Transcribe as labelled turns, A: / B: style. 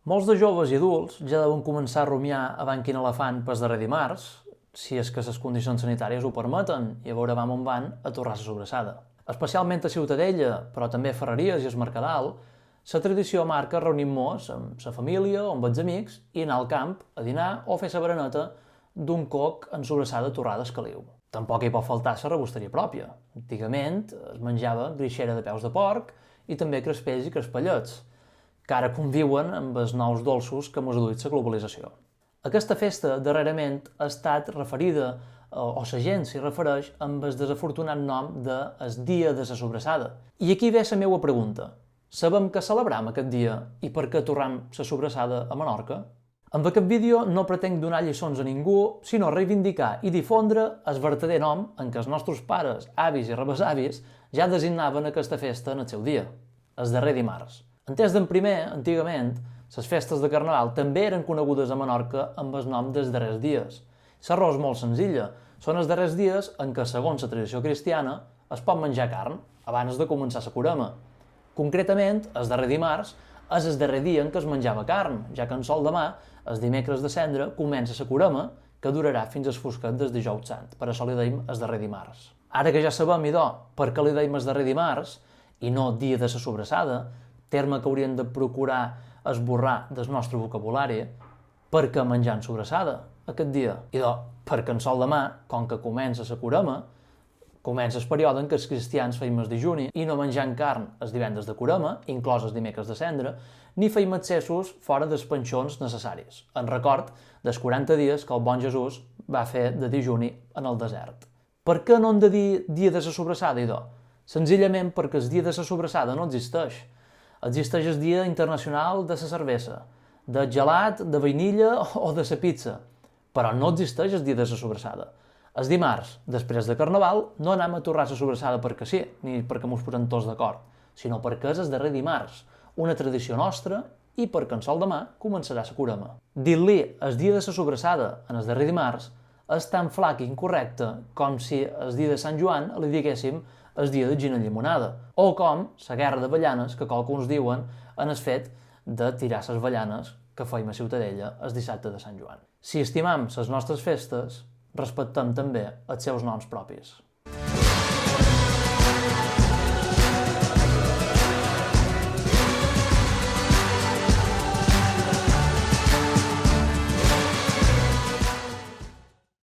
A: Molts de joves i adults ja deuen començar a rumiar avant quin elefant pas darrer dimarts, si és que les condicions sanitàries ho permeten, i a veure on van a torrar la sobrassada. Especialment a Ciutadella, però també a Ferreries i a Mercadal, la tradició marca reunir-nos amb la família o amb els amics i anar al camp a dinar o fer la bereneta d'un coc en sobrassada torrada escaliu. Tampoc hi pot faltar la rebosteria pròpia. Antigament es menjava greixera de peus de porc i també crespells i crespellets, que ara conviuen amb els nous dolços que mos ha duit la globalització. Aquesta festa, darrerament, ha estat referida, o la gent s'hi refereix, amb el desafortunat nom de el Dia de la Sobrassada. I aquí ve la meva pregunta. Sabem que celebram aquest dia i per què torram la sobrassada a Menorca? Amb aquest vídeo no pretenc donar lliçons a ningú, sinó reivindicar i difondre el vertader nom en què els nostres pares, avis i rebesavis ja designaven aquesta festa en el seu dia, el darrer dimarts. Entès d'en primer, antigament, les festes de Carnaval també eren conegudes a Menorca amb el nom dels darrers dies. La raó és molt senzilla. Són els darrers dies en què, segons la tradició cristiana, es pot menjar carn abans de començar la Curema. Concretament, el darrer dimarts és el darrer dia en què es menjava carn, ja que en sol demà, el dimecres de Cendra, comença la Curema, que durarà fins al fosquet del dijous sant. Per això li deim el darrer dimarts. Ara que ja sabem, idò, per què li deim el darrer dimarts, i no dia de la sobrassada, terme que hauríem de procurar esborrar del nostre vocabulari, per què menjant sobrassada aquest dia? Idò, perquè en sol demà, com que comença la Curema, comença el període en què els cristians feim el dijuni i no menjant carn els divendres de Curema, inclòs els dimecres de Cendra, ni feim accessos fora dels panxons necessaris, en record dels 40 dies que el bon Jesús va fer de dijuni en el desert. Per què no hem de dir dia de la sobrassada, idò? Senzillament perquè el dia de la sobrassada no existeix. Existeix el Dia Internacional de la Cervesa, de gelat, de vainilla o de la pizza, però no existeix el dia de la sobrassada. El dimarts, després de Carnaval, no anem a torrar la sobrassada perquè sí, ni perquè mos posem tots d'acord, sinó perquè és el darrer dimarts, una tradició nostra, i perquè en sol demà començarà la Curema. Dir-li el dia de la sobrassada en el darrer dimarts és tan flac i incorrecte com si el dia de Sant Joan li diguéssim el dia de gin en llimonada, o com la guerra d'avellanes que qualcuns diuen en el fet de tirar les avellanes que feim a Ciutadella el dissabte de Sant Joan. Si estimam les nostres festes, respectem també els seus noms propis.